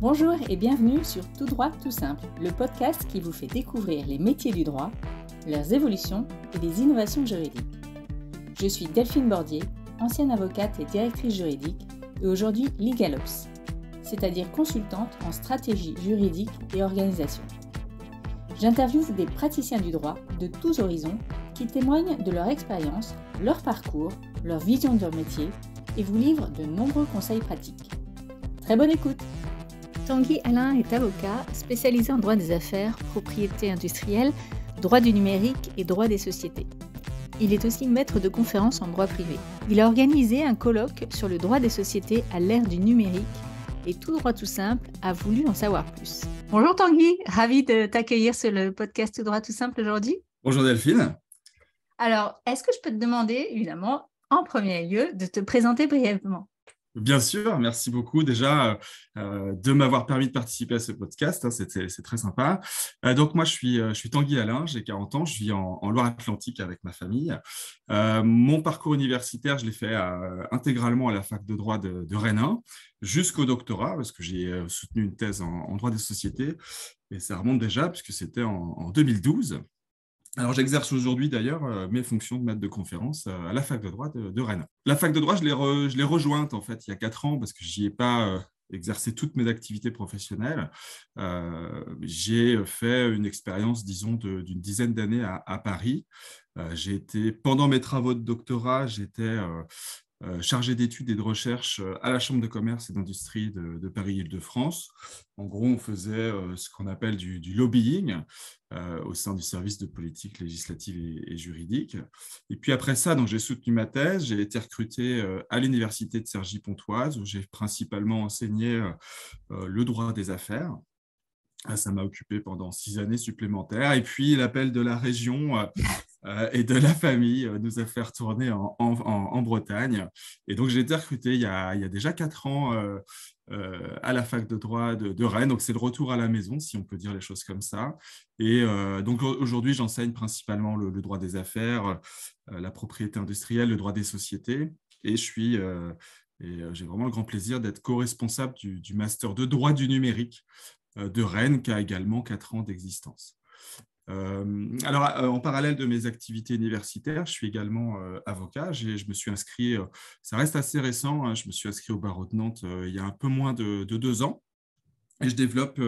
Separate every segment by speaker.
Speaker 1: Bonjour et bienvenue sur Tout droit, tout simple, le podcast qui vous fait découvrir les métiers du droit, leurs évolutions et les innovations juridiques. Je suis Delphine Bordier, ancienne avocate et directrice juridique, et aujourd'hui LegalOps, c'est-à-dire consultante en stratégie juridique et organisation. J'interviewe des praticiens du droit de tous horizons qui témoignent de leur expérience, leur parcours, leur vision de leur métier et vous livrent de nombreux conseils pratiques. Très bonne écoute! Tanguy Alain est avocat spécialisé en droit des affaires, propriété industrielle, droit du numérique et droit des sociétés. Il est aussi maître de conférences en droit privé. Il a organisé un colloque sur le droit des sociétés à l'ère du numérique et Tout droit tout simple a voulu en savoir plus. Bonjour Tanguy, ravi de t'accueillir sur le podcast Tout droit tout simple aujourd'hui.
Speaker 2: Bonjour Delphine.
Speaker 1: Alors, est-ce que je peux te demander, évidemment, en premier lieu, de te présenter brièvement ?
Speaker 2: Bien sûr, merci beaucoup déjà de m'avoir permis de participer à ce podcast, c'est très sympa. Donc moi je suis Tanguy Alain, j'ai 40 ans, je vis en Loire-Atlantique avec ma famille. Mon parcours universitaire, je l'ai fait intégralement à la fac de droit de Rennes 1 jusqu'au doctorat, parce que j'ai soutenu une thèse en droit des sociétés, et ça remonte déjà puisque c'était en 2012. Alors, j'exerce aujourd'hui d'ailleurs mes fonctions de maître de conférence à la fac de droit de Rennes. La fac de droit, je l'ai rejointe en fait il y a 4 ans parce que j'y ai pas exercé toutes mes activités professionnelles. J'ai fait une expérience, disons, d'une dizaine d'années à Paris. Pendant mes travaux de doctorat, j'étais chargé d'études et de recherche à la Chambre de commerce et d'industrie de Paris-Île-de-France. En gros, on faisait ce qu'on appelle du lobbying au sein du service de politique législative et juridique. Et puis après ça, donc, j'ai soutenu ma thèse, j'ai été recruté à l'université de Cergy-Pontoise où j'ai principalement enseigné le droit des affaires. Ça m'a occupé pendant 6 années supplémentaires. Et puis, l'appel de la région et de la famille nous a fait retourner en Bretagne. Et donc, j'ai été recruté il y a déjà 4 ans à la fac de droit de Rennes. Donc, c'est le retour à la maison, si on peut dire les choses comme ça. Et donc, aujourd'hui, j'enseigne principalement le droit des affaires, la propriété industrielle, le droit des sociétés. Et j'ai vraiment le grand plaisir d'être co-responsable du master de droit du numérique de Rennes, qui a également 4 ans d'existence. En parallèle de mes activités universitaires, je suis également avocat. Je me suis inscrit, ça reste assez récent, je me suis inscrit au barreau de Nantes il y a un peu moins de 2 ans. Et je développe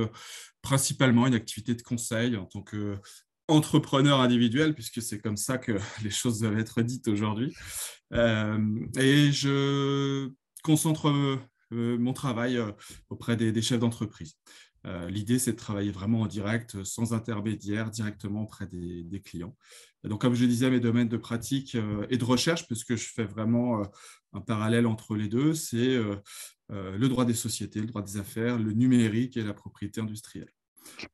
Speaker 2: principalement une activité de conseil en tant qu'entrepreneur individuel, puisque c'est comme ça que les choses doivent être dites aujourd'hui. Et je concentre mon travail auprès des chefs d'entreprise. L'idée, c'est de travailler vraiment en direct, sans intermédiaire, directement auprès des clients. Et donc, comme je disais, mes domaines de pratique et de recherche, puisque je fais vraiment un parallèle entre les deux, c'est le droit des sociétés, le droit des affaires, le numérique et la propriété industrielle.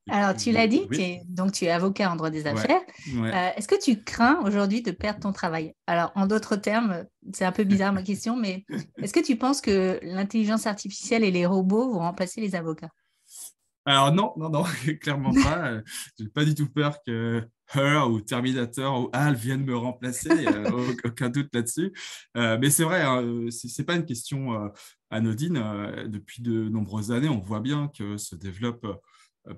Speaker 1: Alors, tu l'as dit,
Speaker 2: oui.
Speaker 1: tu es avocat en droit des affaires.
Speaker 2: Ouais.
Speaker 1: Est-ce que tu crains aujourd'hui de perdre ton travail? Alors, en d'autres termes, c'est un peu bizarre ma question, mais est-ce que tu penses que l'intelligence artificielle et les robots vont remplacer les avocats?
Speaker 2: Alors non, clairement pas. J'ai pas du tout peur que Her ou Terminator ou HAL viennent me remplacer, aucun doute là-dessus. Mais c'est vrai, hein, c'est pas une question anodine. Depuis de nombreuses années, on voit bien que se développent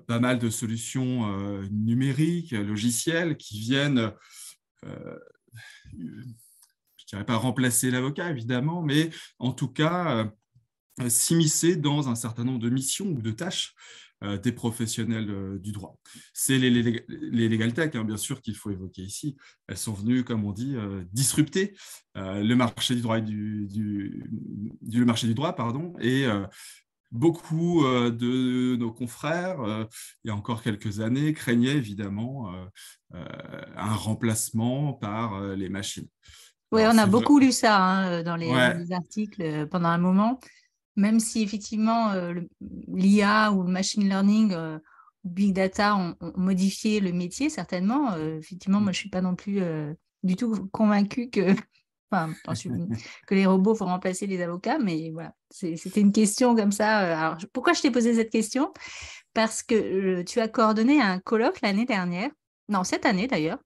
Speaker 2: pas mal de solutions numériques, logicielles, qui viennent, je dirais pas remplacer l'avocat évidemment, mais en tout cas s'immiscer dans un certain nombre de missions ou de tâches des professionnels du droit. C'est les legal tech, hein, bien sûr, qu'il faut évoquer ici. Elles sont venues, comme on dit, disrupter le marché du droit, le marché du droit, pardon, et beaucoup de nos confrères, il y a encore quelques années, craignaient évidemment un remplacement par les machines.
Speaker 1: Oui,
Speaker 2: Alors,
Speaker 1: on a
Speaker 2: c'est vrai.
Speaker 1: beaucoup lu ça dans
Speaker 2: Ouais.
Speaker 1: les articles pendant un moment. Même si effectivement l'IA ou le machine learning, big data ont modifié le métier, certainement. Effectivement, moi, je ne suis pas non plus du tout convaincue que les robots vont remplacer les avocats, mais voilà, c'était une question comme ça. Alors, pourquoi je t'ai posé cette question? Parce que tu as coordonné un colloque l'année dernière, non, cette année d'ailleurs,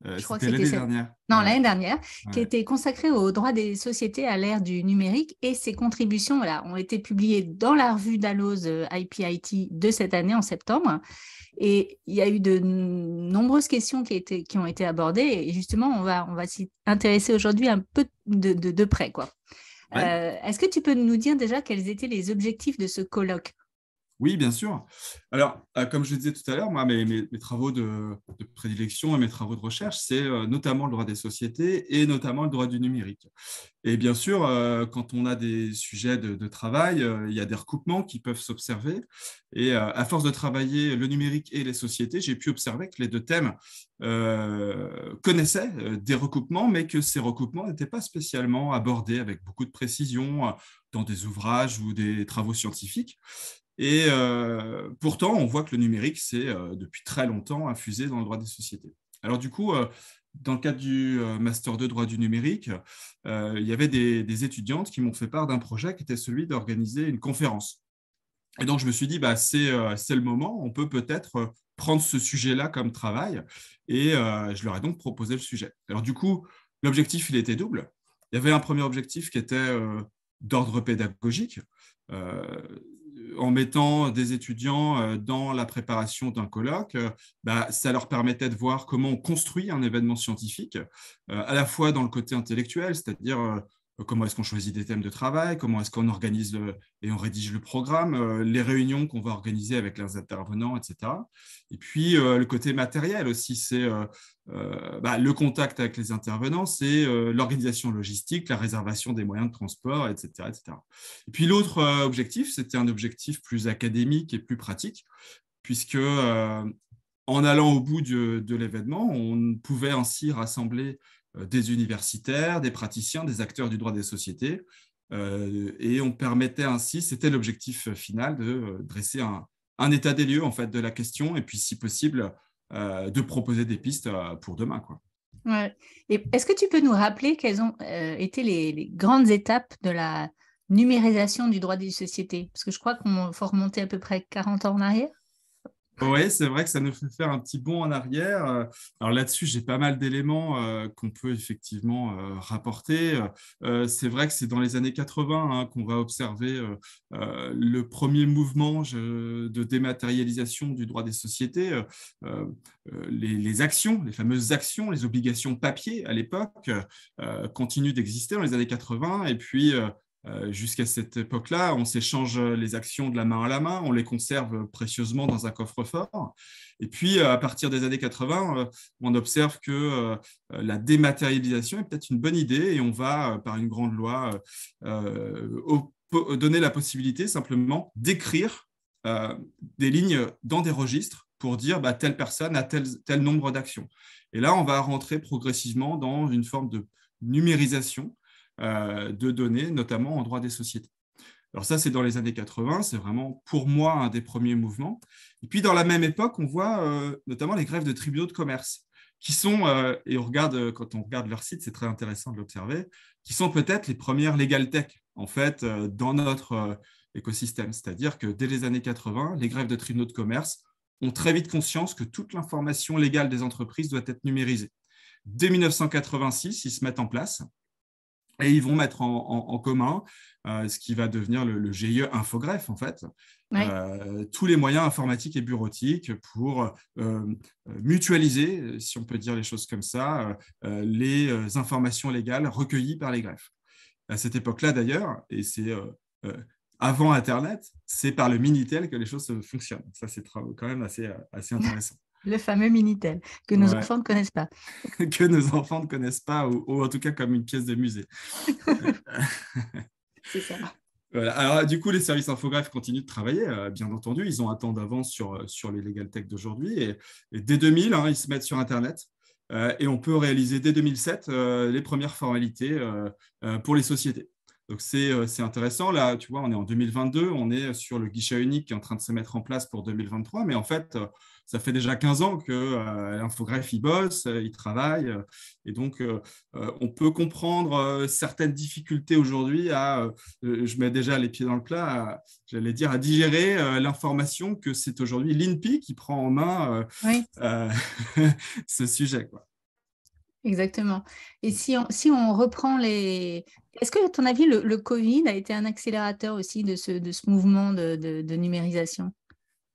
Speaker 1: Je crois que
Speaker 2: C'était
Speaker 1: c'était
Speaker 2: l'année
Speaker 1: cette...
Speaker 2: dernière.
Speaker 1: Non,
Speaker 2: Ouais,
Speaker 1: l'année dernière, qui
Speaker 2: ouais.
Speaker 1: était consacrée aux droits des sociétés à l'ère du numérique et ses contributions voilà, ont été publiées dans la revue Dalloz IPIT de cette année en septembre. Et il y a eu de nombreuses questions qui ont été abordées et justement, on va s'y intéresser aujourd'hui un peu de près, quoi.
Speaker 2: Ouais.
Speaker 1: Est-ce que tu peux nous dire déjà quels étaient les objectifs de ce colloque?
Speaker 2: Oui, bien sûr. Alors, comme je le disais tout à l'heure, moi, mes travaux de prédilection et mes travaux de recherche, c'est notamment le droit des sociétés et notamment le droit du numérique. Et bien sûr, quand on a des sujets de travail, il y a des recoupements qui peuvent s'observer. Et à force de travailler le numérique et les sociétés, j'ai pu observer que les deux thèmes connaissaient des recoupements, mais que ces recoupements n'étaient pas spécialement abordés avec beaucoup de précision dans des ouvrages ou des travaux scientifiques. Et pourtant, on voit que le numérique, c'est depuis très longtemps infusé dans le droit des sociétés. Alors du coup, dans le cadre du Master 2 droit du numérique, il y avait des étudiantes qui m'ont fait part d'un projet qui était celui d'organiser une conférence. Et donc, je me suis dit, bah, c'est le moment, on peut peut-être prendre ce sujet-là comme travail. Et je leur ai donc proposé le sujet. Alors du coup, l'objectif, il était double. Il y avait un premier objectif qui était d'ordre pédagogique. Euh, En mettant des étudiants dans la préparation d'un colloque, bah, ça leur permettait de voir comment on construit un événement scientifique, à la fois dans le côté intellectuel, c'est-à-dire comment est-ce qu'on choisit des thèmes de travail, comment est-ce qu'on organise et on rédige le programme, les réunions qu'on va organiser avec les intervenants, etc. Et puis, le côté matériel aussi, c'est bah, le contact avec les intervenants, c'est l'organisation logistique, la réservation des moyens de transport, etc. etc. Et puis l'autre objectif, c'était un objectif plus académique et plus pratique, puisque en allant au bout de l'événement, on pouvait ainsi rassembler des universitaires, des praticiens, des acteurs du droit des sociétés, et on permettait ainsi, c'était l'objectif final, de dresser un état des lieux en fait, de la question, et puis si possible, de proposer des pistes pour demain, quoi.
Speaker 1: Ouais. Et est-ce que tu peux nous rappeler quelles ont été les grandes étapes de la numérisation du droit des sociétés? Parce que je crois qu'on faut remonter à peu près 40 ans en arrière.
Speaker 2: Oui, c'est vrai que ça nous fait faire un petit bond en arrière. Alors là-dessus, j'ai pas mal d'éléments qu'on peut effectivement rapporter. C'est vrai que c'est dans les années 80 hein, qu'on va observer le premier mouvement de dématérialisation du droit des sociétés. Les actions, les fameuses actions, les obligations papier à l'époque continuent d'exister dans les années 80. Et puis, jusqu'à cette époque-là, on s'échange les actions de la main à la main, on les conserve précieusement dans un coffre-fort. Et puis, à partir des années 80, on observe que la dématérialisation est peut-être une bonne idée et on va, par une grande loi, donner la possibilité simplement d'écrire des lignes dans des registres pour dire bah, telle personne a tel nombre d'actions. Et là, on va rentrer progressivement dans une forme de numérisation de données, notamment en droit des sociétés. Alors ça, c'est dans les années 80, c'est vraiment pour moi un des premiers mouvements. Et puis dans la même époque, on voit notamment les greffes de tribunaux de commerce, qui sont, et on regarde, quand on regarde leur site, c'est très intéressant de l'observer, qui sont peut-être les premières legal tech, en fait, dans notre écosystème. C'est-à-dire que dès les années 80, les greffes de tribunaux de commerce ont très vite conscience que toute l'information légale des entreprises doit être numérisée. Dès 1986, ils se mettent en place. Et ils vont mettre en commun ce qui va devenir le GIE Infogreffe, en fait,
Speaker 1: Oui.
Speaker 2: tous les moyens informatiques et bureautiques pour mutualiser, si on peut dire les choses comme ça, les informations légales recueillies par les greffes. À cette époque-là, d'ailleurs, et c'est avant Internet, c'est par le Minitel que les choses fonctionnent. Ça, c'est quand même assez intéressant.
Speaker 1: Le fameux Minitel, que nos
Speaker 2: Ouais.
Speaker 1: enfants ne connaissent pas.
Speaker 2: Que nos enfants ne connaissent pas, ou en tout cas comme une pièce de musée.
Speaker 1: C'est ça.
Speaker 2: Voilà. Alors, du coup, les services infographes continuent de travailler, bien entendu. Ils ont un temps d'avance sur les legal tech d'aujourd'hui. Et dès 2000, hein, ils se mettent sur Internet. Et on peut réaliser dès 2007 les premières formalités pour les sociétés. Donc, c'est intéressant. Là, tu vois, on est en 2022, on est sur le guichet unique qui est en train de se mettre en place pour 2023. Mais en fait, ça fait déjà 15 ans que l'infogreffe, il bosse, il travaille. Et donc, on peut comprendre certaines difficultés aujourd'hui je mets déjà les pieds dans le plat, j'allais dire, à digérer l'information que c'est aujourd'hui l'INPI qui prend en main
Speaker 1: Oui.
Speaker 2: ce sujet, quoi.
Speaker 1: Exactement. Et si on reprend les... Est-ce que, à ton avis, le Covid a été un accélérateur aussi de ce mouvement de numérisation?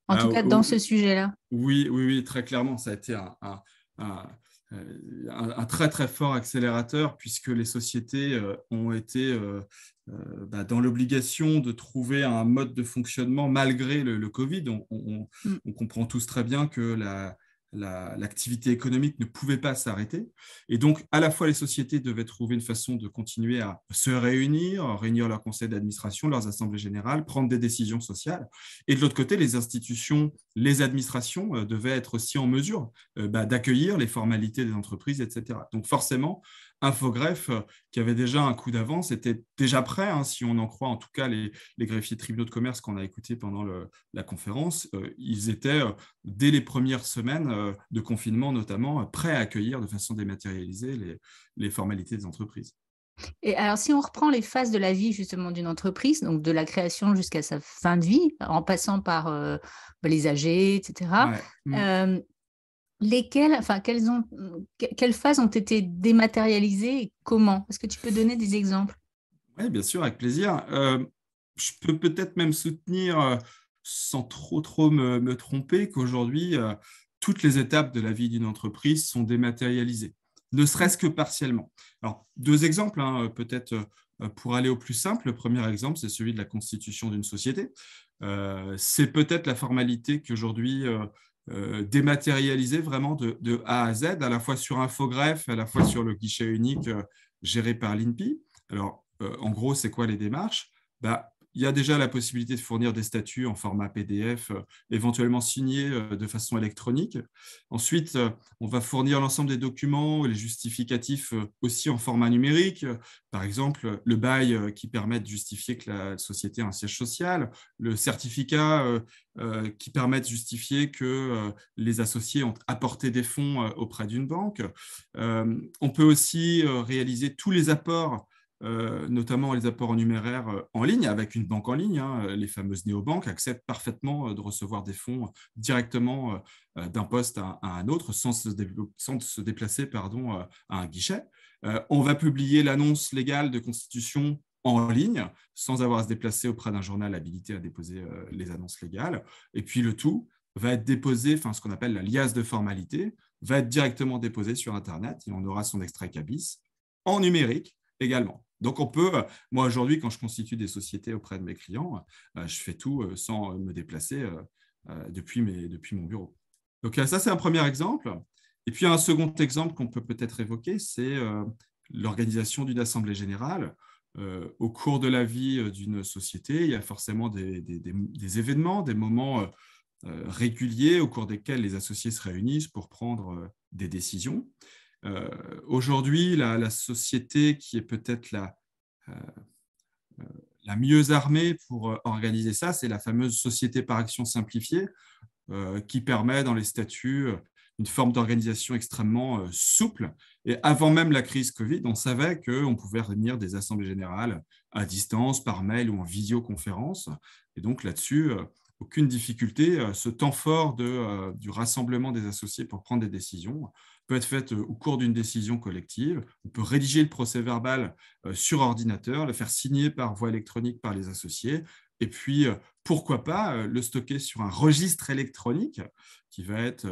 Speaker 1: En tout
Speaker 2: Ah,
Speaker 1: cas, dans ce sujet-là.
Speaker 2: oui, oui, oui, très clairement, ça a été un- un très, très fort accélérateur puisque les sociétés ont été dans l'obligation de trouver un mode de fonctionnement malgré le Covid.
Speaker 1: Mm.
Speaker 2: On comprend tous très bien que l'activité économique ne pouvait pas s'arrêter. Et donc, à la fois, les sociétés devaient trouver une façon de continuer à se réunir leur conseil d'administration, leurs assemblées générales, prendre des décisions sociales. Et de l'autre côté, les institutions, les administrations devaient être aussi en mesure d'accueillir les formalités des entreprises, etc. Donc forcément, Infogreffe, qui avait déjà un coup d'avance, était déjà prêt, hein, si on en croit en tout cas les greffiers de tribunaux de commerce qu'on a écoutés pendant la conférence. Ils étaient, dès les premières semaines de confinement notamment, prêts à accueillir de façon dématérialisée les formalités des entreprises.
Speaker 1: Et alors, si on reprend les phases de la vie justement d'une entreprise, donc de la création jusqu'à sa fin de vie, en passant par les AG, etc.,
Speaker 2: Ouais.
Speaker 1: euh, quelles phases ont été dématérialisées et comment? Est-ce que tu peux donner des exemples?
Speaker 2: Oui, bien sûr, avec plaisir. Je peux peut-être même soutenir, sans trop me tromper, qu'aujourd'hui, toutes les étapes de la vie d'une entreprise sont dématérialisées, ne serait-ce que partiellement. Alors, deux exemples, hein, peut-être pour aller au plus simple. Le premier exemple, c'est celui de la constitution d'une société. C'est peut-être la formalité qu'aujourd'hui, dématérialisée vraiment de A à Z, à la fois sur Infogreffe, à la fois sur le guichet unique géré par l'INPI. Alors, en gros, c'est quoi les démarches? Il y a déjà la possibilité de fournir des statuts en format PDF, éventuellement signés de façon électronique. Ensuite, on va fournir l'ensemble des documents et les justificatifs aussi en format numérique. Par exemple, le bail qui permet de justifier que la société a un siège social, le certificat qui permet de justifier que les associés ont apporté des fonds auprès d'une banque. On peut aussi réaliser tous les apports, notamment les apports en numéraire en ligne, avec une banque en ligne. Hein, les fameuses néobanques acceptent parfaitement de recevoir des fonds directement d'un poste à un autre sans se déplacer à un guichet. On va publier l'annonce légale de constitution en ligne, sans avoir à se déplacer auprès d'un journal habilité à déposer les annonces légales. Et puis le tout va être déposé, ce qu'on appelle la liasse de formalité, va être directement déposé sur Internet. Il en aura son extrait CABIS en numérique également. Donc, on peut, moi aujourd'hui, quand je constitue des sociétés auprès de mes clients, je fais tout sans me déplacer depuis mon bureau. Donc, ça, c'est un premier exemple. Et puis, un second exemple qu'on peut peut-être évoquer, c'est l'organisation d'une assemblée générale. Au cours de la vie d'une société, il y a forcément des événements, des moments réguliers au cours desquels les associés se réunissent pour prendre des décisions. Aujourd'hui, la société qui est peut-être la mieux armée pour organiser ça, c'est la fameuse société par action simplifiée qui permet dans les statuts une forme d'organisation extrêmement souple. Et avant même la crise Covid, on savait qu'on pouvait réunir des assemblées générales à distance, par mail ou en visioconférence. Et donc là-dessus, aucune difficulté. Ce temps fort du rassemblement des associés pour prendre des décisions peut être fait au cours d'une décision collective. On peut rédiger le procès-verbal sur ordinateur, le faire signer par voie électronique par les associés, et puis pourquoi pas le stocker sur un registre électronique qui va être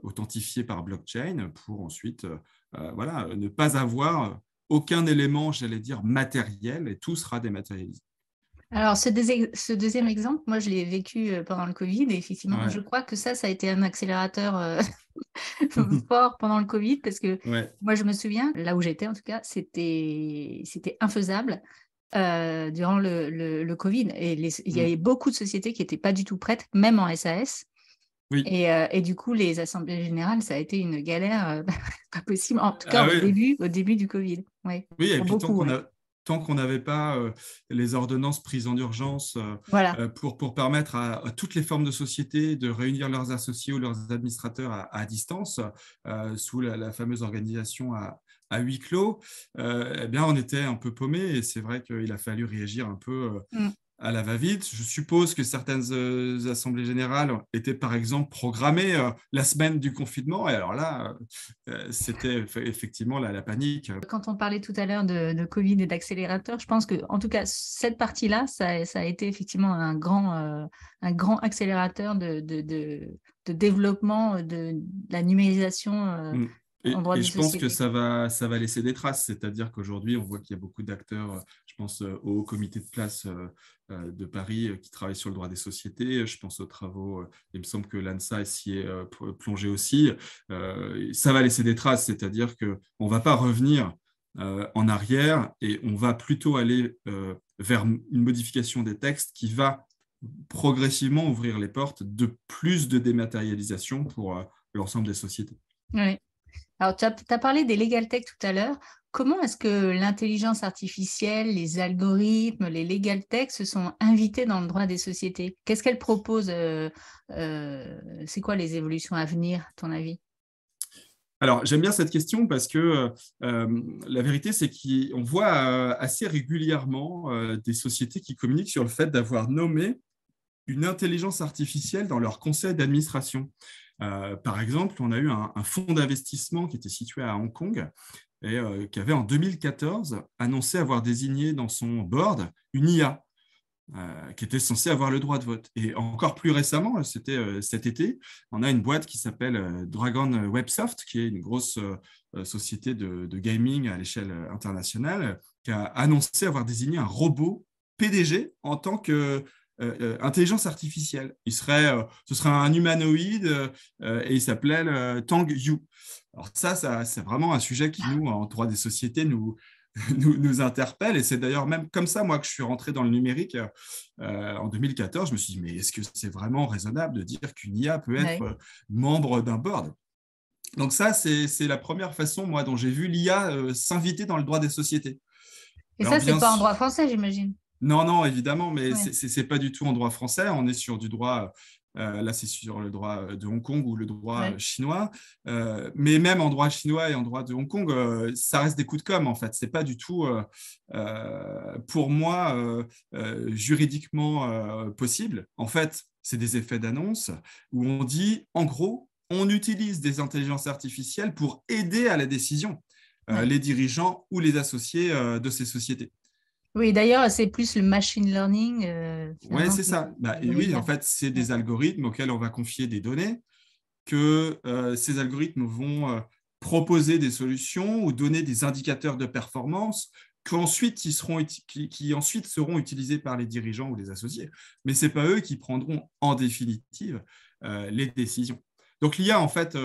Speaker 2: authentifié par blockchain pour ensuite ne pas avoir aucun élément, j'allais dire, matériel, et tout sera dématérialisé.
Speaker 1: Alors, ce deuxième exemple, moi, je l'ai vécu pendant le Covid et effectivement, je
Speaker 2: Ouais.
Speaker 1: crois que ça a été un accélérateur fort pendant le Covid parce que
Speaker 2: Ouais.
Speaker 1: moi, je me souviens, là où j'étais en tout cas, c'était infaisable durant le Covid. Et il y avait beaucoup de sociétés qui n'étaient pas du tout prêtes, même en SAS.
Speaker 2: Oui.
Speaker 1: Et du coup, les assemblées générales, ça a été une galère pas possible, en tout cas
Speaker 2: Ah oui.
Speaker 1: au début du Covid. Ouais,
Speaker 2: Oui, et
Speaker 1: pour
Speaker 2: puis
Speaker 1: beaucoup, ouais.
Speaker 2: tant qu'on n'avait pas les ordonnances prises en urgence
Speaker 1: Voilà.
Speaker 2: pour permettre à toutes les formes de sociétés de réunir leurs associés ou leurs administrateurs à distance, sous la fameuse organisation à huis clos, eh bien, on était un peu paumé, et c'est vrai qu'il a fallu réagir un peu
Speaker 1: Mm.
Speaker 2: à la va-vite. Je suppose que certaines assemblées générales étaient par exemple programmées la semaine du confinement. Et alors là, c'était effectivement la panique.
Speaker 1: Quand on parlait tout à l'heure de Covid et d'accélérateur, je pense que, en tout cas, cette partie-là, ça a été effectivement un grand accélérateur de développement de la numérisation en droit
Speaker 2: Et
Speaker 1: des
Speaker 2: je pense que
Speaker 1: sociétés.
Speaker 2: ça va laisser des traces, c'est-à-dire qu'aujourd'hui, on voit qu'il y a beaucoup d'acteurs, je pense au comité de place de Paris qui travaille sur le droit des sociétés, je pense aux travaux, il me semble que l'ANSA s'y est plongé aussi, ça va laisser des traces, c'est-à-dire qu'on ne va pas revenir en arrière et on va plutôt aller vers une modification des textes qui va progressivement ouvrir les portes de plus de dématérialisation pour l'ensemble des sociétés.
Speaker 1: Oui. Alors, tu as parlé des legal tech tout à l'heure. Comment est-ce que l'intelligence artificielle, les algorithmes, les legal tech se sont invités dans le droit des sociétés? Qu'est-ce qu'elles proposent? C'est quoi les évolutions à venir, à ton avis?
Speaker 2: Alors, j'aime bien cette question parce que la vérité, c'est qu'on voit assez régulièrement des sociétés qui communiquent sur le fait d'avoir nommé une intelligence artificielle dans leur conseil d'administration. Par exemple, on a eu un fonds d'investissement qui était situé à Hong Kong et qui avait en 2014 annoncé avoir désigné dans son board une IA qui était censée avoir le droit de vote. Et encore plus récemment, c'était cet été, on a une boîte qui s'appelle Dragon Websoft, qui est une grosse société de gaming à l'échelle internationale, qui a annoncé avoir désigné un robot PDG en tant que intelligence artificielle. Ce serait un humanoïde et il s'appelait Tang Yu. Alors ça, c'est vraiment un sujet qui, nous, en droit des sociétés, nous interpelle. Et c'est d'ailleurs même comme ça, moi, que je suis rentré dans le numérique en 2014. Je me suis dit, mais est-ce que c'est vraiment raisonnable de dire qu'une IA peut être membre d'un board? Donc ça, c'est la première façon, moi, dont j'ai vu l'IA s'inviter dans le droit des sociétés.
Speaker 1: Et
Speaker 2: alors,
Speaker 1: ça, c'est pas en droit français, j'imagine.
Speaker 2: Non, évidemment, mais
Speaker 1: Ouais.
Speaker 2: c'est pas du tout en droit français. On est sur du droit, là c'est sur le droit de Hong Kong ou le droit chinois. Mais même en droit chinois et en droit de Hong Kong, ça reste des coups de com' en fait. C'est pas du tout, pour moi, juridiquement possible. En fait, c'est des effets d'annonce où on dit, en gros, on utilise des intelligences artificielles pour aider à la décision les dirigeants ou les associés de ces sociétés.
Speaker 1: Oui, d'ailleurs, c'est plus le machine learning.
Speaker 2: Oui, c'est ça. Et oui, en fait, c'est des algorithmes auxquels on va confier des données, que ces algorithmes vont proposer des solutions ou donner des indicateurs de performance qui ensuite seront utilisés par les dirigeants ou les associés. Mais ce n'est pas eux qui prendront en définitive les décisions. Donc l'IA, en fait,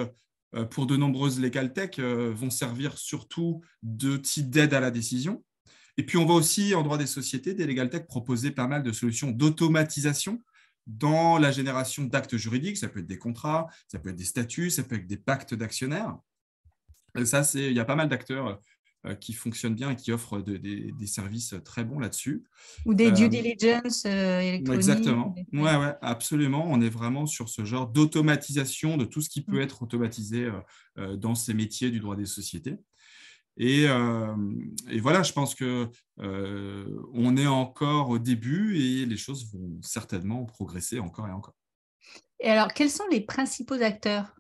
Speaker 2: pour de nombreuses legal tech, vont servir surtout d'outils d'aide à la décision. Et puis, on va aussi, en droit des sociétés, des legal tech proposer pas mal de solutions d'automatisation dans la génération d'actes juridiques. Ça peut être des contrats, ça peut être des statuts, ça peut être des pactes d'actionnaires. Et ça, il y a pas mal d'acteurs qui fonctionnent bien et qui offrent des services très bons là-dessus.
Speaker 1: Ou des due diligence électroniques.
Speaker 2: Exactement. Ouais, absolument. On est vraiment sur ce genre d'automatisation de tout ce qui peut être automatisé dans ces métiers du droit des sociétés. Et voilà, je pense qu'on est encore au début et les choses vont certainement progresser encore et encore.
Speaker 1: Et alors, quels sont les principaux acteurs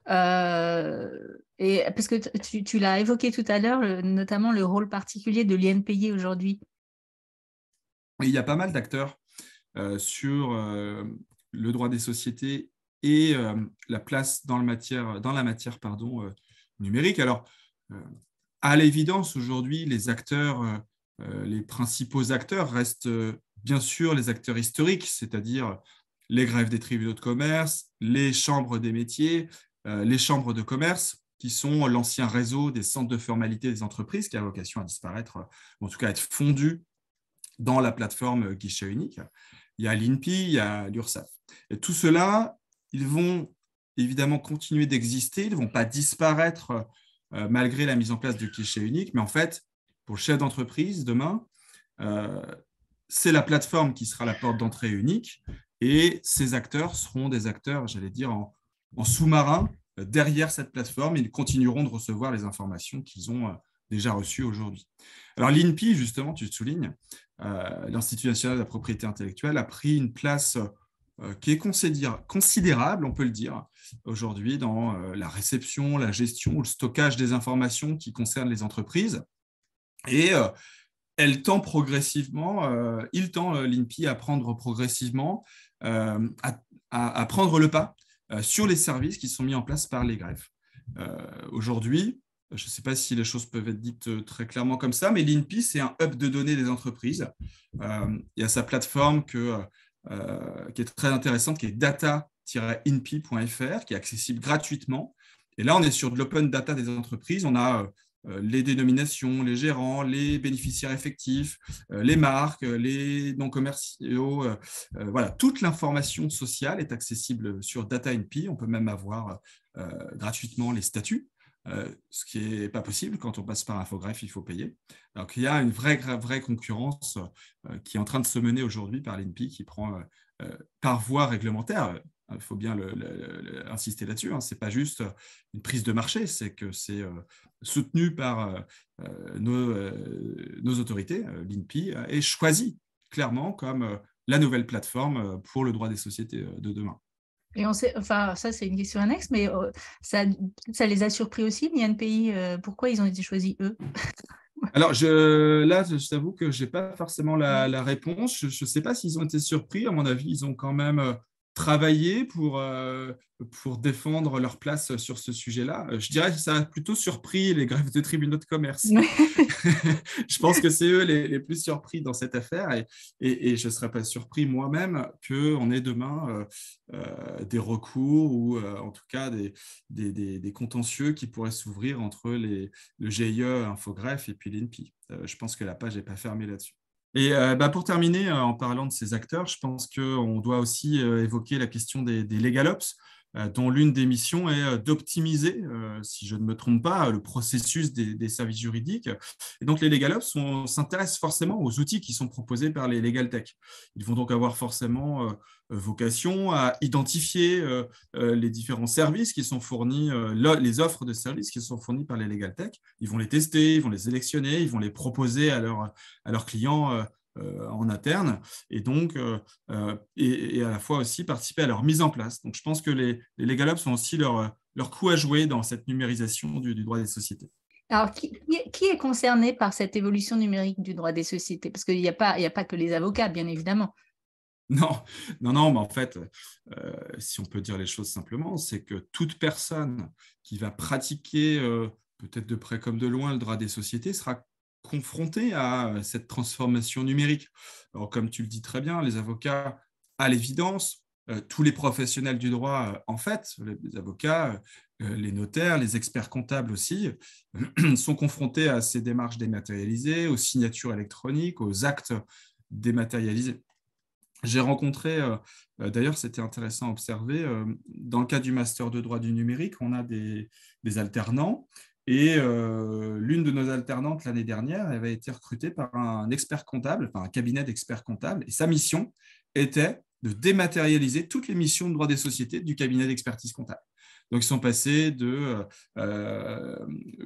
Speaker 1: parce que tu l'as évoqué tout à l'heure, notamment le rôle particulier de l'INPI aujourd'hui.
Speaker 2: Il y a pas mal d'acteurs sur le droit des sociétés et la place dans la matière numérique. Alors, à l'évidence, aujourd'hui, les principaux acteurs restent bien sûr les acteurs historiques, c'est-à-dire les greffes des tribunaux de commerce, les chambres des métiers, les chambres de commerce, qui sont l'ancien réseau des centres de formalité des entreprises, qui a vocation à disparaître, ou en tout cas à être fondu dans la plateforme guichet unique. Il y a l'INPI, il y a l'URSSAF. Et tout cela, ils vont évidemment continuer d'exister, ils ne vont pas disparaître malgré la mise en place du guichet unique, mais en fait, pour le chef d'entreprise, demain, c'est la plateforme qui sera la porte d'entrée unique et ces acteurs seront des acteurs, j'allais dire, en sous-marin derrière cette plateforme. Ils continueront de recevoir les informations qu'ils ont déjà reçus aujourd'hui. Alors l'INPI, justement, tu le soulignes, l'Institut national de la propriété intellectuelle a pris une place qui est considérable, on peut le dire, aujourd'hui dans la réception, la gestion ou le stockage des informations qui concernent les entreprises. Et elle tend progressivement, l'INPI, à prendre progressivement, à prendre le pas sur les services qui sont mis en place par les greffes. Aujourd'hui, je ne sais pas si les choses peuvent être dites très clairement comme ça, mais l'INPI, c'est un hub de données des entreprises. Il y a sa plateforme qui est très intéressante, qui est data-inpi.fr, qui est accessible gratuitement. Et là, on est sur de l'open data des entreprises. On a les dénominations, les gérants, les bénéficiaires effectifs, les marques, les non commerciaux. Voilà, toute l'information sociale est accessible sur data-inpi. On peut même avoir gratuitement les statuts. Ce qui n'est pas possible quand on passe par Infogreffe, il faut payer. Donc il y a une vraie concurrence qui est en train de se mener aujourd'hui par l'INPI, qui prend par voie réglementaire. Il faut bien insister là-dessus. Ce n'est pas juste une prise de marché, c'est que c'est soutenu par nos autorités. L'INPI est choisi clairement comme la nouvelle plateforme pour le droit des sociétés de demain.
Speaker 1: Et on sait, enfin, ça c'est une question annexe, mais ça les a surpris aussi, l'INPI. Pourquoi ils ont été choisis, eux?
Speaker 2: Alors, je t'avoue que je n'ai pas forcément la réponse. Je ne sais pas s'ils ont été surpris. À mon avis, ils ont quand même travaillé pour défendre leur place sur ce sujet-là. Je dirais que ça a plutôt surpris les greffes de tribunaux de commerce. Je pense que c'est eux les plus surpris dans cette affaire et je ne serais pas surpris moi-même qu'on ait demain des recours ou en tout cas des contentieux qui pourraient s'ouvrir entre le GIE Infogreffe et puis l'INPI. Je pense que la page n'est pas fermée là-dessus. Et pour terminer, en parlant de ces acteurs, je pense qu'on doit aussi évoquer la question des LegalOps, dont l'une des missions est d'optimiser, si je ne me trompe pas, le processus des services juridiques. Et donc, les LegalOps s'intéressent forcément aux outils qui sont proposés par les LegalTech. Ils vont donc avoir forcément vocation à identifier les différents services qui sont fournis, les offres de services qui sont fournis par les LegalTech. Ils vont les tester, ils vont les sélectionner, ils vont les proposer à leurs clients en interne et donc et à la fois aussi participer à leur mise en place. Donc je pense que les LegalOps ont aussi leur coup à jouer dans cette numérisation du droit des sociétés.
Speaker 1: Alors, qui est concerné par cette évolution numérique du droit des sociétés? Parce qu'il n'y a pas que les avocats, bien évidemment.
Speaker 2: Non, mais en fait, si on peut dire les choses simplement, c'est que toute personne qui va pratiquer, peut-être de près comme de loin, le droit des sociétés sera confrontés à cette transformation numérique. Alors, comme tu le dis très bien, les avocats, à l'évidence, tous les professionnels du droit, en fait, les avocats, les notaires, les experts comptables aussi, sont confrontés à ces démarches dématérialisées, aux signatures électroniques, aux actes dématérialisés. J'ai rencontré, d'ailleurs, c'était intéressant à observer, dans le cadre du master de droit du numérique, on a des alternants. Et l'une de nos alternantes l'année dernière avait été recrutée par un expert comptable, par un cabinet d'experts comptables. Et sa mission était de dématérialiser toutes les missions de droit des sociétés du cabinet d'expertise comptable. Donc, ils sont passés de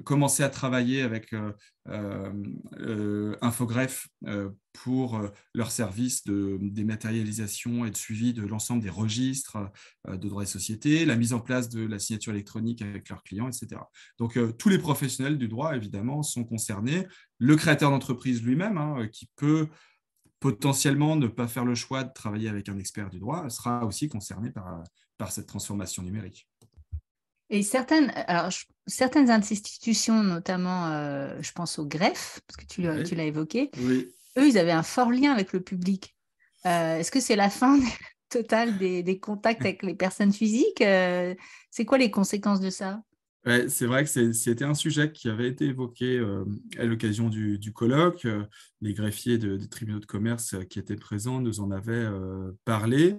Speaker 2: commencer à travailler avec Infogreffe pour leur service de dématérialisation et de suivi de l'ensemble des registres de droit des sociétés, la mise en place de la signature électronique avec leurs clients, etc. Donc, tous les professionnels du droit, évidemment, sont concernés. Le créateur d'entreprise lui-même, qui peut potentiellement ne pas faire le choix de travailler avec un expert du droit, sera aussi concerné par cette transformation numérique.
Speaker 1: Et certaines institutions, notamment, je pense au greffe, parce que tu l'as évoqué,
Speaker 2: oui.
Speaker 1: Eux, ils avaient un fort lien avec le public. Est-ce que c'est la fin totale des contacts avec les personnes physiques? C'est quoi les conséquences de ça?
Speaker 2: Ouais, c'est vrai que c'était un sujet qui avait été évoqué à l'occasion du colloque. Les greffiers des tribunaux de commerce qui étaient présents nous en avaient parlé.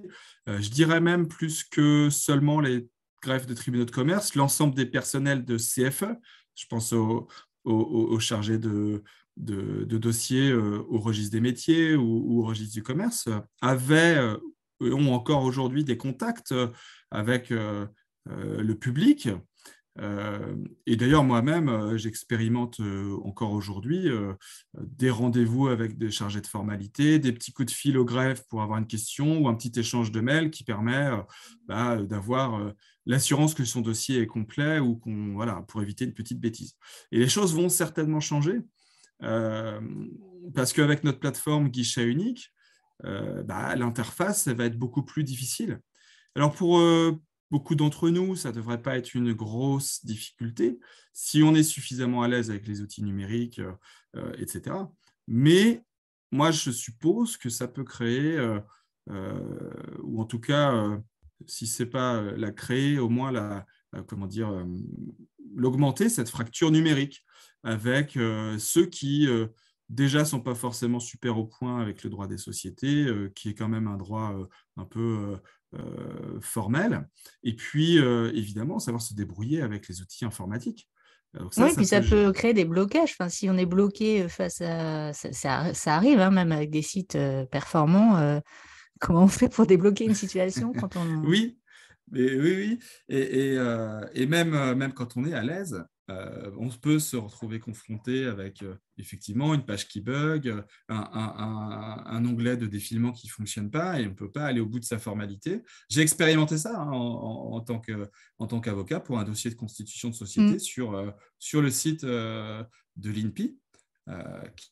Speaker 2: Je dirais même plus que seulement les greffes de tribunaux de commerce, l'ensemble des personnels de CFE, je pense aux chargés de dossiers au registre des métiers ou au registre du commerce, ont encore aujourd'hui des contacts avec le public. Et d'ailleurs, moi-même, j'expérimente encore aujourd'hui des rendez-vous avec des chargés de formalité, des petits coups de fil au greffe pour avoir une question ou un petit échange de mails qui permet d'avoir l'assurance que son dossier est complet ou voilà, pour éviter une petite bêtise. Et les choses vont certainement changer parce qu'avec notre plateforme guichet unique, l'interface elle va être beaucoup plus difficile. Alors pour beaucoup d'entre nous, ça ne devrait pas être une grosse difficulté si on est suffisamment à l'aise avec les outils numériques, etc. Mais moi, je suppose que ça peut créer, ou en tout cas, si ce n'est pas la créer, au moins l'augmenter, cette fracture numérique avec ceux qui déjà ne sont pas forcément super au point avec le droit des sociétés, qui est quand même un droit un peu formel, et puis évidemment savoir se débrouiller avec les outils informatiques.
Speaker 3: Donc ça, oui, puis ça peut créer des blocages. Enfin, si on est bloqué face à... Ça arrive, hein, même avec des sites performants. Comment on fait pour débloquer une situation quand on...
Speaker 2: Oui, et même quand on est à l'aise, on peut se retrouver confronté avec effectivement une page qui bug, un onglet de défilement qui ne fonctionne pas et on ne peut pas aller au bout de sa formalité. J'ai expérimenté ça en tant qu'avocat pour un dossier de constitution de société sur le site de l'INPI.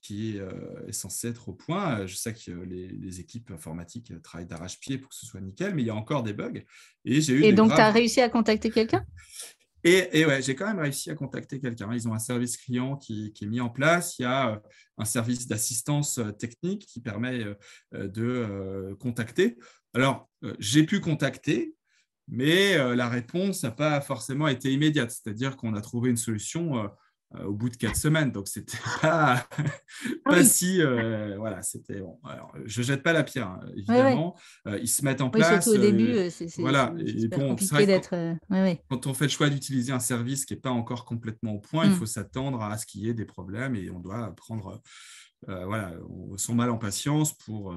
Speaker 2: Qui est censé être au point. Je sais que les équipes informatiques travaillent d'arrache-pied pour que ce soit nickel, mais il y a encore des bugs.
Speaker 3: Et donc, tu as réussi à contacter quelqu'un ?
Speaker 2: Et ouais, j'ai quand même réussi à contacter quelqu'un. Ils ont un service client qui est mis en place. Il y a un service d'assistance technique qui permet de contacter. Alors, j'ai pu contacter, mais la réponse n'a pas forcément été immédiate. C'est-à-dire qu'on a trouvé une solution au bout de 4 semaines. Donc, c'était pas si... voilà, c'était bon. Alors, je ne jette pas la pierre, hein, évidemment. Ouais. Ils se mettent en place.
Speaker 3: Surtout au début, c'est
Speaker 2: super
Speaker 3: compliqué d'être...
Speaker 2: Quand on fait le choix d'utiliser un service qui n'est pas encore complètement au point, il faut s'attendre à ce qu'il y ait des problèmes et on doit prendre... son mal en patience pour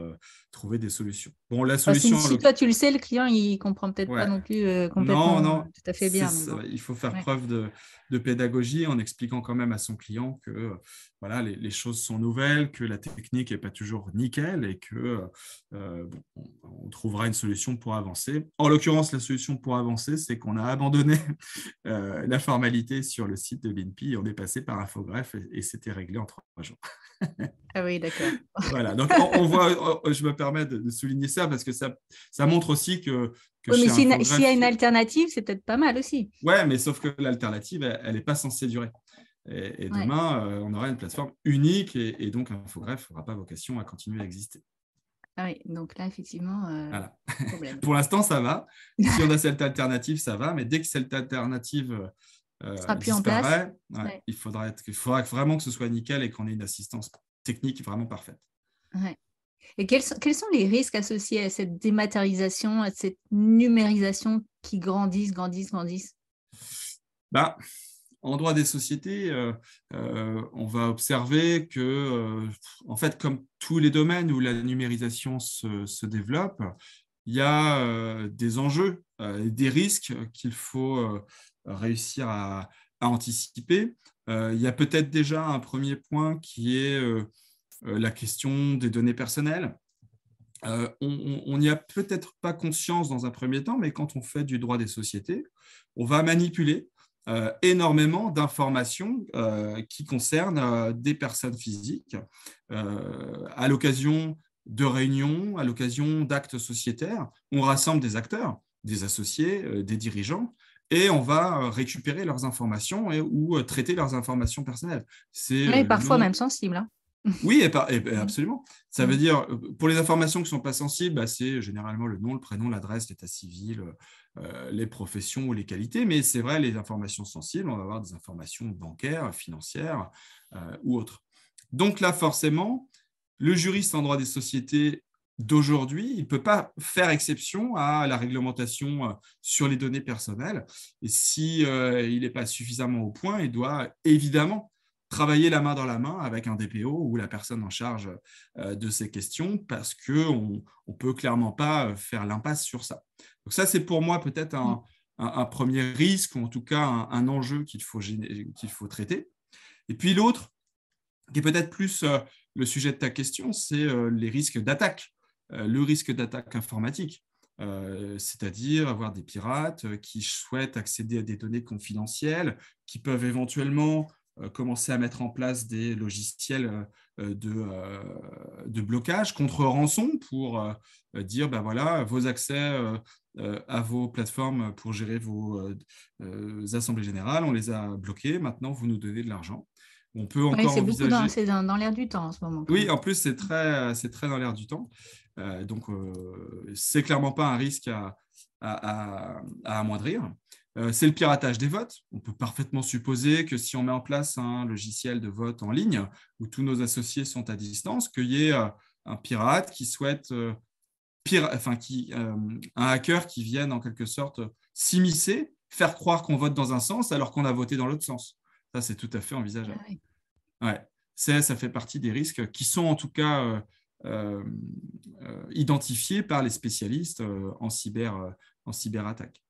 Speaker 2: trouver des solutions. Bon, la solution...
Speaker 3: Si toi, tu le sais, le client, il ne comprend peut-être pas non plus complètement tout à fait bien.
Speaker 2: Bon. Il faut faire preuve de pédagogie en expliquant quand même à son client que voilà, les choses sont nouvelles, que la technique n'est pas toujours nickel et que on trouvera une solution pour avancer. En l'occurrence, la solution pour avancer, c'est qu'on a abandonné la formalité sur le site de l'INPI et on est passé par Infogreffe et c'était réglé en 3 jours.
Speaker 3: Ah oui, d'accord.
Speaker 2: Voilà, donc on voit, je me permets de souligner ça parce que ça montre aussi que
Speaker 3: oui, mais s'il y a une alternative, c'est peut-être pas mal aussi.
Speaker 2: Oui, mais sauf que l'alternative, elle n'est pas censée durer. Et demain, on aura une plateforme unique et donc Infogreffe n'aura pas vocation à continuer à exister.
Speaker 3: Ah oui, donc là, effectivement,
Speaker 2: voilà.
Speaker 3: problème.
Speaker 2: Pour l'instant, ça va. Si on a cette alternative, ça va, mais dès que cette alternative
Speaker 3: sera plus
Speaker 2: disparaît,
Speaker 3: en place,
Speaker 2: il faudra vraiment que ce soit nickel et qu'on ait une assistance technique vraiment parfaite.
Speaker 3: Ouais. Et quels sont les risques associés à cette dématérialisation, à cette numérisation qui grandissent?
Speaker 2: En droit des sociétés, on va observer que, en fait, comme tous les domaines où la numérisation se développe, il y a des enjeux et des risques qu'il faut réussir à anticiper. Il y a peut-être déjà un premier point qui est la question des données personnelles. On n'y a peut-être pas conscience dans un premier temps, mais quand on fait du droit des sociétés, on va manipuler énormément d'informations qui concernent des personnes physiques à l'occasion de réunions, à l'occasion d'actes sociétaires. On rassemble des acteurs, des associés, des dirigeants, et on va récupérer leurs informations ou traiter leurs informations personnelles.
Speaker 3: Oui, parfois même sensibles. Hein.
Speaker 2: Oui, absolument. Ça veut dire, pour les informations qui ne sont pas sensibles, c'est généralement le nom, le prénom, l'adresse, l'état civil, les professions ou les qualités. Mais c'est vrai, les informations sensibles, on va avoir des informations bancaires, financières ou autres. Donc là, forcément, le juriste en droit des sociétés d'aujourd'hui, il ne peut pas faire exception à la réglementation sur les données personnelles. Et s'il n'est pas suffisamment au point, il doit évidemment travailler la main dans la main avec un DPO ou la personne en charge de ces questions parce qu'on ne peut clairement pas faire l'impasse sur ça. Donc ça, c'est pour moi peut-être un premier risque, ou en tout cas un enjeu qu'il faut traiter. Et puis l'autre, qui est peut-être plus le sujet de ta question, c'est les risques d'attaque, le risque d'attaque informatique. C'est-à-dire avoir des pirates qui souhaitent accéder à des données confidentielles, qui peuvent éventuellement commencer à mettre en place des logiciels de blocage contre rançon pour dire, ben voilà, vos accès à vos plateformes pour gérer vos assemblées générales, on les a bloqués, maintenant vous nous donnez de l'argent. On peut encore
Speaker 3: c'est
Speaker 2: envisager...
Speaker 3: c'est dans l'air du temps en ce moment.
Speaker 2: Oui, en plus, c'est très dans l'air du temps. Donc, c'est clairement pas un risque à amoindrir. C'est le piratage des votes. On peut parfaitement supposer que si on met en place un logiciel de vote en ligne où tous nos associés sont à distance, qu'il y ait un pirate qui souhaite, un hacker qui vienne en quelque sorte s'immiscer, faire croire qu'on vote dans un sens alors qu'on a voté dans l'autre sens. Ça, c'est tout à fait envisageable. Ah oui. Ouais. Ça fait partie des risques qui sont en tout cas identifiés par les spécialistes en cyberattaque.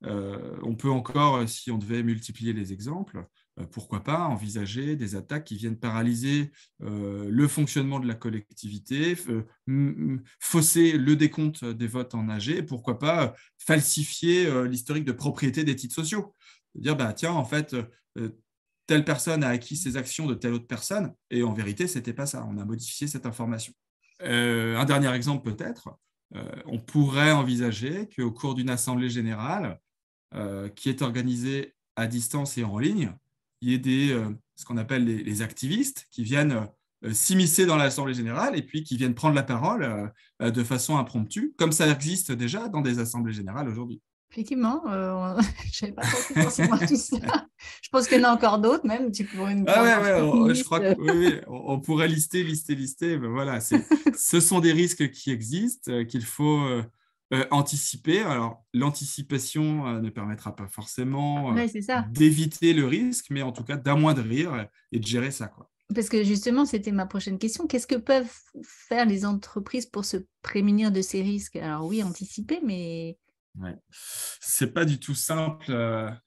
Speaker 2: On peut encore, si on devait multiplier les exemples, pourquoi pas envisager des attaques qui viennent paralyser le fonctionnement de la collectivité, fausser le décompte des votes en AG, pourquoi pas falsifier l'historique de propriété des titres sociaux. Dire, bah, tiens, en fait, telle personne a acquis ses actions de telle autre personne, et en vérité, ce n'était pas ça. On a modifié cette information. Un dernier exemple peut-être, on pourrait envisager qu'au cours d'une assemblée générale qui est organisée à distance et en ligne, il y ait ce qu'on appelle les activistes qui viennent s'immiscer dans l'assemblée générale et puis qui viennent prendre la parole de façon impromptue, comme ça existe déjà dans des assemblées générales aujourd'hui.
Speaker 3: Effectivement, je n'avais pas pensé forcément à tout ça. Je pense qu'il y en a encore d'autres, même. Tu pourrais me
Speaker 2: je crois qu'on pourrait lister. Ben voilà, ce sont des risques qui existent, qu'il faut anticiper. Alors, l'anticipation ne permettra pas forcément d'éviter le risque, mais en tout cas d'amoindrir et de gérer ça, quoi.
Speaker 3: Parce que justement, c'était ma prochaine question. Qu'est-ce que peuvent faire les entreprises pour se prémunir de ces risques? Alors oui, anticiper, mais...
Speaker 2: Ouais. C'est pas du tout simple.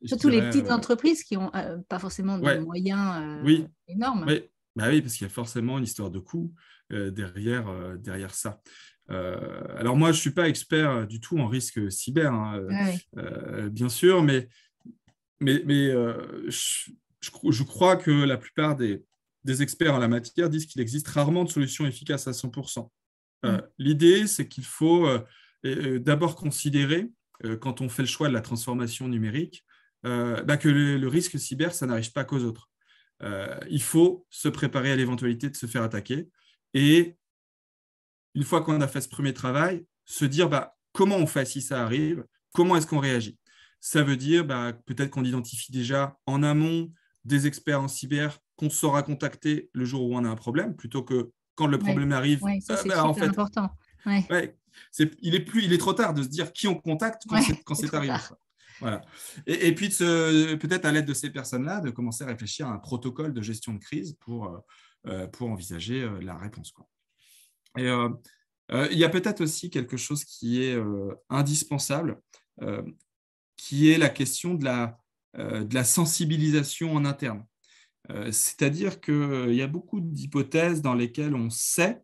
Speaker 3: Surtout les petites entreprises qui n'ont pas forcément de moyens énormes.
Speaker 2: Oui. Bah oui, parce qu'il y a forcément une histoire de coût derrière ça. Alors moi, je ne suis pas expert du tout en risque cyber, bien sûr, mais je crois que la plupart des experts en la matière disent qu'il existe rarement de solution efficace à 100%. L'idée, c'est qu'il faut d'abord considérer, quand on fait le choix de la transformation numérique, que le risque cyber, ça n'arrive pas qu'aux autres. Il faut se préparer à l'éventualité de se faire attaquer et une fois qu'on a fait ce premier travail, se dire comment on fait si ça arrive, comment est-ce qu'on réagit. Ça veut dire peut-être qu'on identifie déjà en amont des experts en cyber qu'on saura contacter le jour où on a un problème, plutôt que quand le problème arrive.
Speaker 3: Oui, ça c'est super important.
Speaker 2: Il est trop tard de se dire qui on contacte quand c'est arrivé. Voilà. Et puis, peut-être à l'aide de ces personnes-là, de commencer à réfléchir à un protocole de gestion de crise pour envisager la réponse, quoi. Et il y a peut-être aussi quelque chose qui est indispensable, qui est la question de la sensibilisation en interne. C'est-à-dire qu'il y a beaucoup d'hypothèses dans lesquelles on sait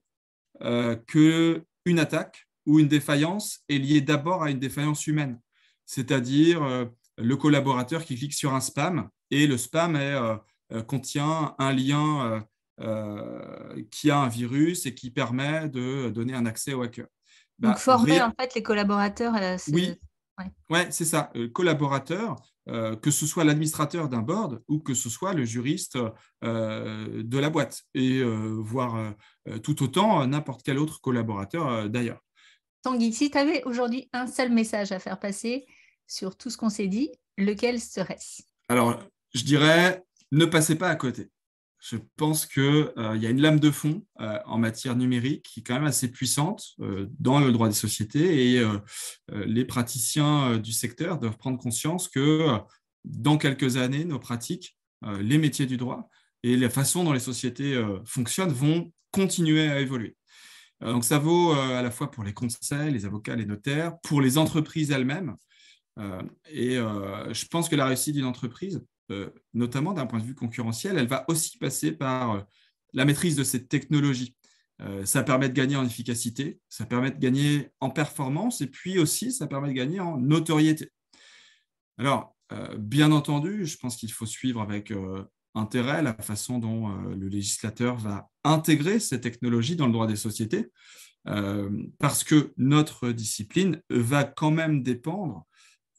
Speaker 2: qu'une attaque ou une défaillance est liée d'abord à une défaillance humaine, c'est-à-dire le collaborateur qui clique sur un spam et le spam contient un lien qui a un virus et qui permet de donner un accès au hacker.
Speaker 3: Donc, former en fait les collaborateurs.
Speaker 2: Oui, c'est ça. Le collaborateur, que ce soit l'administrateur d'un board ou que ce soit le juriste de la boîte, et voire tout autant n'importe quel autre collaborateur d'ailleurs.
Speaker 3: Tanguy, si tu avais aujourd'hui un seul message à faire passer sur tout ce qu'on s'est dit, lequel serait-ce? Alors,
Speaker 2: je dirais, ne passez pas à côté. Je pense qu'il y a une lame de fond en matière numérique qui est quand même assez puissante dans le droit des sociétés, et les praticiens du secteur doivent prendre conscience que dans quelques années, nos pratiques, les métiers du droit et la façon dont les sociétés fonctionnent vont continuer à évoluer. Donc ça vaut à la fois pour les conseils, les avocats, les notaires, pour les entreprises elles-mêmes, Je pense que la réussite d'une entreprise, notamment d'un point de vue concurrentiel, elle va aussi passer par la maîtrise de cette technologie. Ça permet de gagner en efficacité, ça permet de gagner en performance et puis aussi ça permet de gagner en notoriété. Alors, bien entendu, je pense qu'il faut suivre avec intérêt la façon dont le législateur va intégrer ces technologies dans le droit des sociétés, parce que notre discipline va quand même dépendre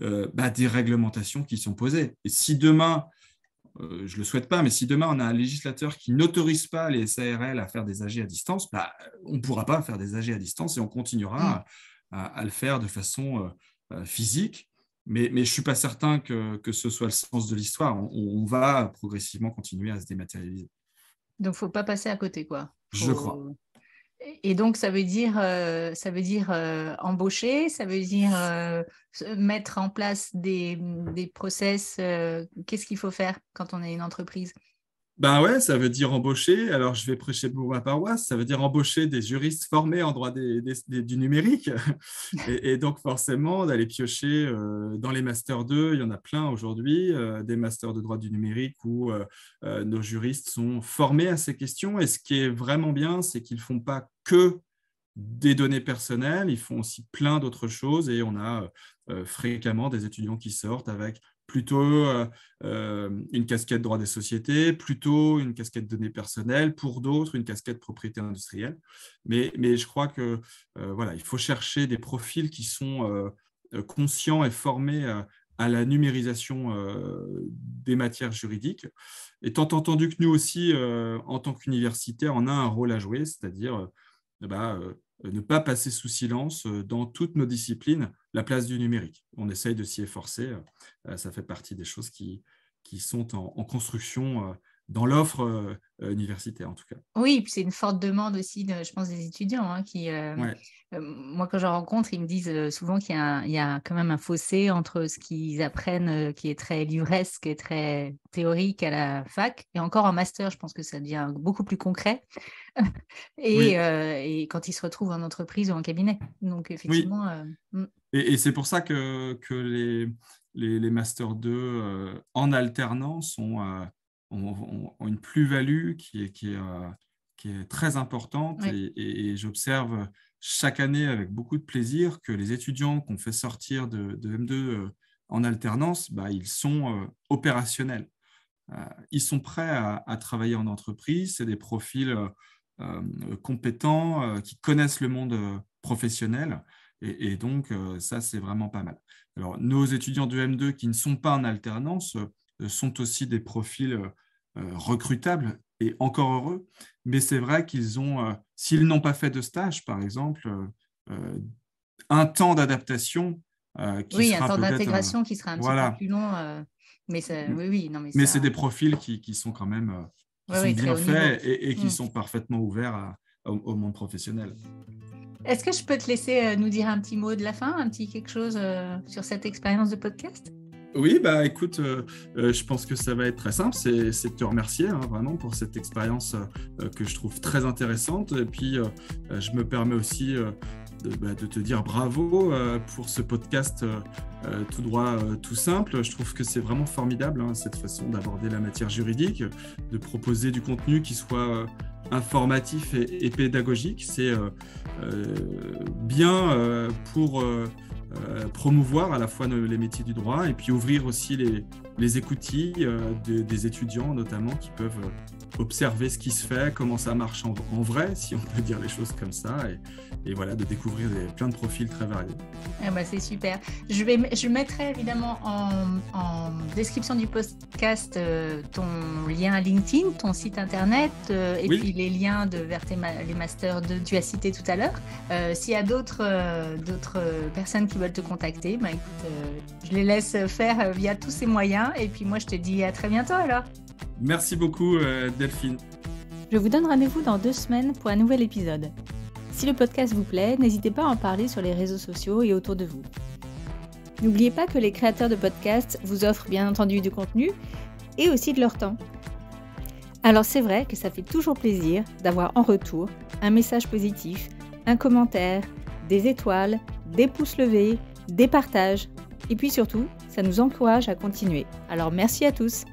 Speaker 2: des réglementations qui sont posées. Et si demain, je ne le souhaite pas, mais si demain on a un législateur qui n'autorise pas les SARL à faire des AG à distance, on ne pourra pas faire des AG à distance et on continuera à le faire de façon physique. Mais je ne suis pas certain que ce soit le sens de l'histoire. On va progressivement continuer à se dématérialiser.
Speaker 3: Donc, il ne faut pas passer à côté, quoi.
Speaker 2: Je crois.
Speaker 3: Et donc, ça veut dire embaucher, ça veut dire mettre en place des process. Qu'est-ce qu'il faut faire quand on est une entreprise ?
Speaker 2: Ouais, ça veut dire embaucher. Alors, je vais prêcher pour ma paroisse. Ça veut dire embaucher des juristes formés en droit du numérique. Et donc, forcément, d'aller piocher dans les Master 2. Il y en a plein aujourd'hui, des Masters de droit du numérique où nos juristes sont formés à ces questions. Et ce qui est vraiment bien, c'est qu'ils ne font pas que des données personnelles. Ils font aussi plein d'autres choses. Et on a fréquemment des étudiants qui sortent avec plutôt une casquette droit des sociétés, plutôt une casquette données personnelles, pour d'autres, une casquette propriété industrielle. Mais je crois que il faut chercher des profils qui sont conscients et formés à la numérisation des matières juridiques. Étant entendu que nous aussi, en tant qu'universitaires, on a un rôle à jouer, c'est-à-dire ne pas passer sous silence dans toutes nos disciplines la place du numérique. On essaye de s'y efforcer. Ça fait partie des choses qui sont en construction dans l'offre universitaire, en tout cas.
Speaker 3: Oui, et puis c'est une forte demande aussi, je pense, des étudiants qui... moi, quand je rencontre, ils me disent souvent qu'il y a quand même un fossé entre ce qu'ils apprennent, qui est très livresque et très théorique à la fac, et encore en master, je pense que ça devient beaucoup plus concret, et quand ils se retrouvent en entreprise ou en cabinet. Donc, effectivement...
Speaker 2: Oui. Et c'est pour ça que les Master 2 en alternance ont une plus-value qui est très importante. Oui. Et j'observe chaque année avec beaucoup de plaisir que les étudiants qu'on fait sortir de M2 en alternance, ils sont opérationnels. Ils sont prêts à travailler en entreprise. C'est des profils compétents qui connaissent le monde professionnel. Et donc, ça, c'est vraiment pas mal. Alors, nos étudiants de M2 qui ne sont pas en alternance sont aussi des profils recrutables et encore heureux. Mais c'est vrai qu'ils ont, s'ils n'ont pas fait de stage, par exemple, un temps d'adaptation qui sera
Speaker 3: un temps d'intégration qui sera un petit peu plus long. Mais
Speaker 2: c'est des profils qui sont quand même sont bien faits et qui sont parfaitement ouverts au monde professionnel.
Speaker 3: Est-ce que je peux te laisser nous dire un petit mot de la fin, un petit quelque chose sur cette expérience de podcast ?
Speaker 2: Oui, écoute, je pense que ça va être très simple, c'est de te remercier vraiment pour cette expérience que je trouve très intéressante. Et puis, je me permets aussi de te dire bravo pour ce podcast tout droit, tout simple. Je trouve que c'est vraiment formidable cette façon d'aborder la matière juridique, de proposer du contenu qui soit informatif et pédagogique. C'est bien pour promouvoir à la fois les métiers du droit et puis ouvrir aussi les écoutilles des étudiants notamment qui peuvent observer ce qui se fait, comment ça marche en vrai, si on peut dire les choses comme ça, et voilà, de découvrir plein de profils très variés.
Speaker 3: C'est super. Je mettrai évidemment en description du podcast ton lien LinkedIn, ton site internet et puis les liens vers les masters que tu as cités tout à l'heure. S'il y a d'autres personnes qui veulent te contacter, écoute, je les laisse faire via tous ces moyens, et puis moi je te dis à très bientôt alors.
Speaker 2: Merci beaucoup Delphine.
Speaker 1: Je vous donne rendez-vous dans 2 semaines pour un nouvel épisode. Si le podcast vous plaît, n'hésitez pas à en parler sur les réseaux sociaux et autour de vous. N'oubliez pas que les créateurs de podcasts vous offrent bien entendu du contenu et aussi de leur temps. Alors c'est vrai que ça fait toujours plaisir d'avoir en retour un message positif, un commentaire, des étoiles, des pouces levés, des partages Et puis surtout, ça nous encourage à continuer. Alors merci à tous.